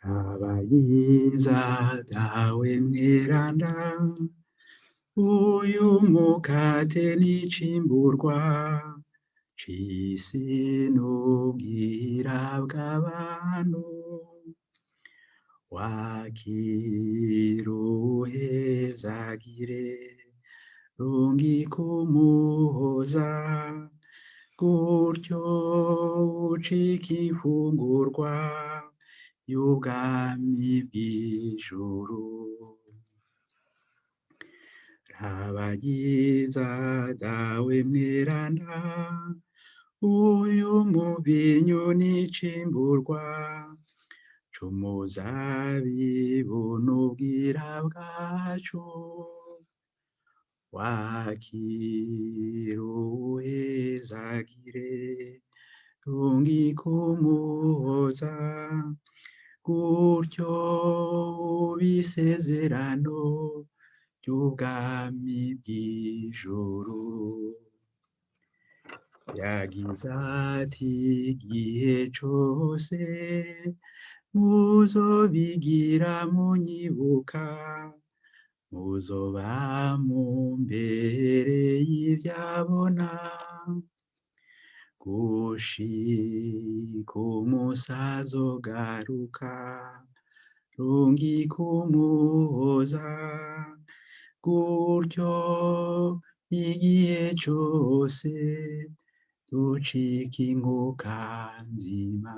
ryiza dawe mweranda uyu mukate n'icimburwa c'isi n'ubwira bw'abantu wakiruhezagire rungika umuhoza gutyo ucika imfungurwa y'ubwami bw'ijuru ryiza dawe mweranda uyu mubinyu n'icimburwa c'umuzabibu n'ubwira bwacu wakiruhezagire rungika umuhoza gutyo ubisezerano ry'ubwami bw'ijuru yagize ati igihe cose muzobigira munyibuka muzoba mumbere y'ivyabona gushika umusaza ugaruka rungika umuhoza gutyo igihe cose ducika inkuka nzima